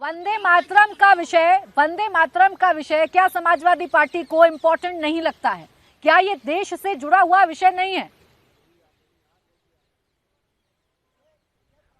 वंदे मातरम का विषय क्या समाजवादी पार्टी को इम्पोर्टेंट नहीं लगता है? क्या ये देश से जुड़ा हुआ विषय नहीं है?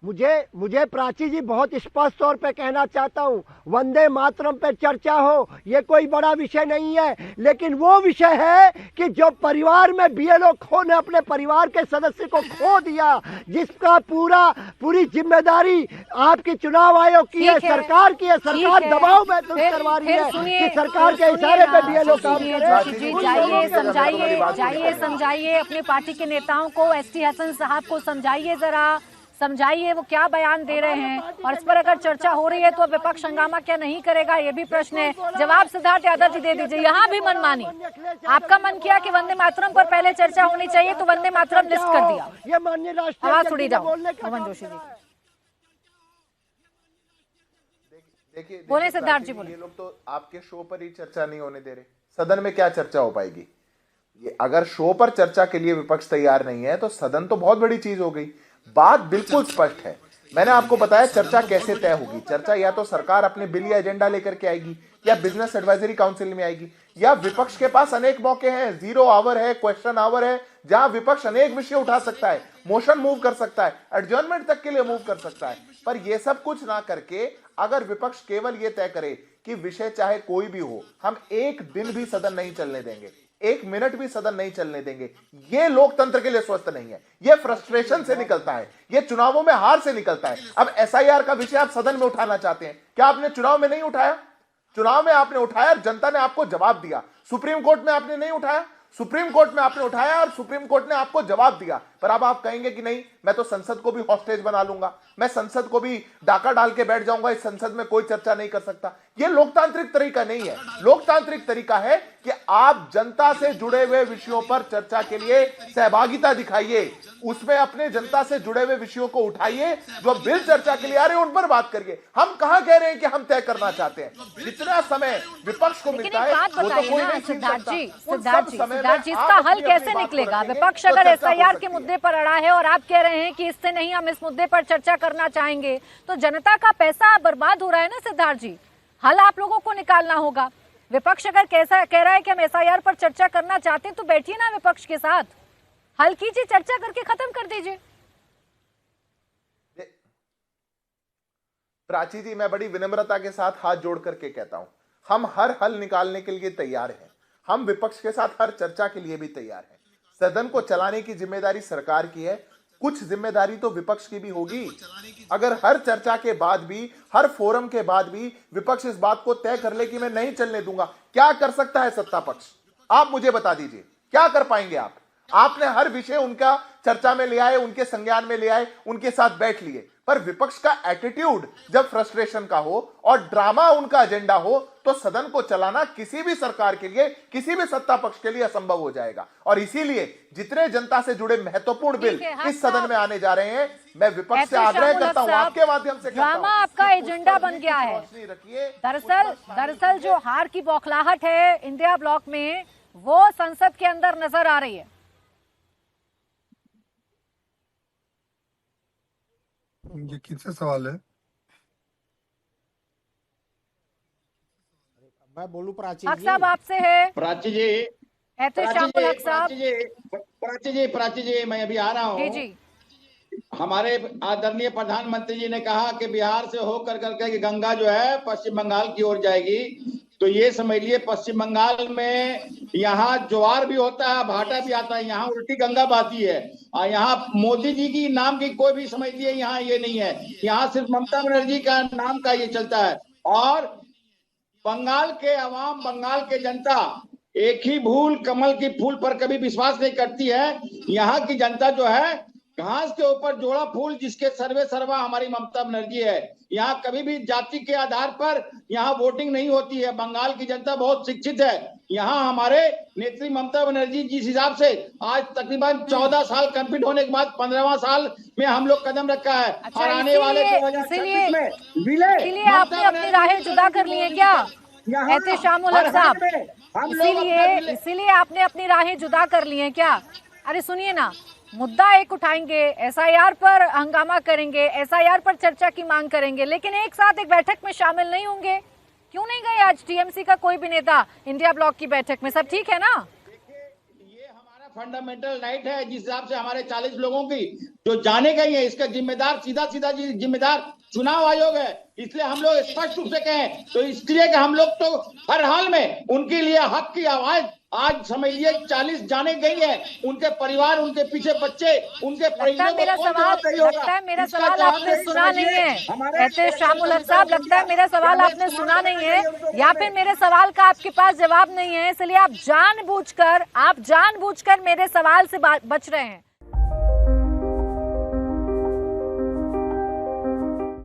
मुझे प्राची जी बहुत स्पष्ट तौर पे कहना चाहता हूँ, वंदे मातरम पे चर्चा हो ये कोई बड़ा विषय नहीं है, लेकिन वो विषय है कि जो परिवार में बीएलओ ने अपने परिवार के सदस्य को खो दिया, जिसका पूरी जिम्मेदारी आपकी चुनाव आयोग की है, सरकार की है, सरकार दबाव महसूस करवा रही है कि सरकार के इशारे पे बीएलओ काम करे। जाइए समझाइए अपने पार्टी के नेताओं को, एसटी हसन साहब को समझाइए, जरा समझाइए वो क्या बयान दे रहे हैं, और इस पर अगर चर्चा हो रही है तो विपक्ष हंगामा क्या नहीं करेगा, ये भी प्रश्न है। जवाब सिद्धार्थ यादव जी दे दीजिए। यहाँ भी मनमानी, आपका मन किया कि वंदे मातरम पर पहले चर्चा होनी चाहिए तो वंदे मातरम लिस्ट कर दिया। ये माननीय राष्ट्रीय आवाज उड़ी जाओ पवन जोशी जी। देखिए बोले सिद्धार्थ जी, बोले। ये लोग तो आपके शो पर ही चर्चा नहीं होने दे रहे, सदन में क्या चर्चा हो पाएगी? ये अगर शो पर चर्चा के लिए विपक्ष तैयार नहीं है तो सदन तो बहुत बड़ी चीज हो गई। बात बिल्कुल स्पष्ट है, मैंने आपको बताया चर्चा कैसे तय होगी। चर्चा या तो सरकार अपने बिल या एजेंडा लेकर के आएगी, या बिजनेस एडवाइजरी काउंसिल में आएगी, या विपक्ष के पास अनेक मौके हैं, 0 आवर है, क्वेश्चन आवर है, जहां विपक्ष अनेक विषय उठा सकता है, मोशन मूव कर सकता है, एडजर्नमेंट तक के लिए मूव कर सकता है। पर यह सब कुछ ना करके अगर विपक्ष केवल यह तय करे कि विषय चाहे कोई भी हो, हम एक दिन भी सदन नहीं चलने देंगे, 1 मिनट भी सदन नहीं चलने देंगे, ये लोकतंत्र के लिए स्वस्थ नहीं है। ये फ्रस्ट्रेशन से निकलता है, ये चुनावों में हार से निकलता है। अब एसआईआर का विषय आप सदन में उठाना चाहते हैं, क्या आपने चुनाव में नहीं उठाया? चुनाव में आपने उठाया, जनता ने आपको जवाब दिया। सुप्रीम कोर्ट में आपने नहीं उठाया, सुप्रीम कोर्ट में आपने उठाया और सुप्रीम कोर्ट ने आपको जवाब दिया। पर अब आप कहेंगे कि नहीं, मैं तो संसद को भी हॉस्टेज बना लूंगा, मैं संसद को भी डाका डाल के बैठ जाऊंगा, इस संसद में कोई चर्चा नहीं कर सकता। यह लोकतांत्रिक तरीका नहीं है। लोकतांत्रिक तरीका है कि आप जनता से जुड़े हुए विषयों पर चर्चा के लिए सहभागिता दिखाइए, उसमें अपने जनता से जुड़े हुए विषयों को उठाइए, जो बिल चर्चा के लिए आ रहे हैं उन पर बात करिए। हम कहां कह रहे हैं कि हम तय करना चाहते हैं? जितना समय विपक्ष को मिलता है वो तो कोई नहीं छीन सकता। सिद्धार्थ जी, इसका हल कैसे निकलेगा? विपक्ष अगर एसआईआर के मुद्दे पर अड़ा है और आप कह रहे हैं कि इससे नहीं, हम इस मुद्दे पर चर्चा करना चाहेंगे, तो जनता का पैसा बर्बाद हो रहा है ना सिद्धार्थ जी। हल आप लोगों को निकालना होगा। विपक्ष अगर कैसा कह रहा है कि हम एसआईआर पर चर्चा करना चाहते हैं तो बैठिए ना विपक्ष के साथ, हल कीजिए, चर्चा करके खत्म कर दीजिए। प्राची जी, मैं बड़ी विनम्रता के साथ हाथ जोड़ करके कहता हूं, हम हर हल निकालने के लिए तैयार हैं। हम विपक्ष के साथ हर चर्चा के लिए भी तैयार हैं। सदन को चलाने की जिम्मेदारी सरकार की है, कुछ जिम्मेदारी तो विपक्ष की भी होगी। अगर हर चर्चा के बाद भी, हर फोरम के बाद भी विपक्ष इस बात को तय कर ले कि मैं नहीं चलने दूंगा, क्या कर सकता है सत्ता पक्ष? आप मुझे बता दीजिए, क्या कर पाएंगे आप? आपने हर विषय उनका चर्चा में ले आए, उनके संज्ञान में ले आए, उनके साथ बैठ लिए। पर विपक्ष का एटीट्यूड जब फ्रस्ट्रेशन का हो और ड्रामा उनका एजेंडा हो, तो सदन को चलाना किसी भी सरकार के लिए, किसी भी सत्ता पक्ष के लिए असंभव हो जाएगा। और इसीलिए जितने जनता से जुड़े महत्वपूर्ण बिल इस सदन में आने जा रहे हैं, मैं विपक्ष से आग्रह करता हूं, आपके माध्यम से ड्रामा आपका एजेंडा बन गया है। दरअसल जो हार की बौखलाहट है इंडिया ब्लॉक में, वो संसद के अंदर नजर आ रही है। ये किससे सवाल है? मैं बोलूं प्राची हक साहब आपसे है। प्राची जी, प्राची जी, मैं अभी आ रहा हूँ जी। हमारे आदरणीय प्रधानमंत्री जी ने कहा कि बिहार से होकर करके गंगा जो है पश्चिम बंगाल की ओर जाएगी, तो ये समझ लिए पश्चिम बंगाल में यहाँ ज्वार भी होता है, भाटा भी आता है, यहाँ उल्टी गंगा बहती है। और यहाँ मोदी जी की नाम की कोई भी समझ लिए यहाँ ये नहीं है, यहाँ सिर्फ ममता बनर्जी का नाम का ये चलता है। और बंगाल के अवाम, बंगाल के जनता एक ही भूल, कमल की फूल पर कभी विश्वास नहीं करती है। यहाँ की जनता जो है घास के ऊपर जोड़ा फूल, जिसके सर्वे सर्वा हमारी ममता बनर्जी है। यहाँ कभी भी जाति के आधार पर यहाँ वोटिंग नहीं होती है। बंगाल की जनता बहुत शिक्षित है। यहाँ हमारे नेत्री ममता बनर्जी जिस हिसाब से आज तकरीबन 14 साल कंप्लीट होने के बाद 15वां साल में हम लोग कदम रखा है। अच्छा, और आने वाले 2026 में विलय आपने अपनी राहें जुदा कर ली है क्या एहतेशामुल हक साहब? इसीलिए आपने अपनी राहें जुदा कर ली है क्या? अरे सुनिए ना, मुद्दा एक उठाएंगे, एसआईआर पर हंगामा करेंगे, एसआईआर पर चर्चा की मांग करेंगे, लेकिन एक साथ एक बैठक में शामिल नहीं होंगे। क्यों नहीं गए आज टीएमसी का कोई भी नेता इंडिया ब्लॉक की बैठक में? सब ठीक है ना? ये हमारा फंडामेंटल राइट है, जिस हिसाब से हमारे 40 लोगों की जो जाने गई है, इसका जिम्मेदार सीधा जिम्मेदार चुनाव आयोग है। इसलिए हम लोग स्पष्ट रूप से कहें तो इसलिए कि हम लोग तो हर हाल में उनके लिए हक की आवाज, आज समझिए 40 जाने गई है, उनके परिवार, उनके पीछे बच्चे, उनके लगता है मेरा सवाल आपने सुना नहीं है। कहते हैं शामुल हक साहब, लगता है मेरा सवाल आपने सुना नहीं है, या फिर मेरे सवाल का आपके पास जवाब नहीं है, इसलिए आप जानबूझकर मेरे सवाल से बच रहे हैं।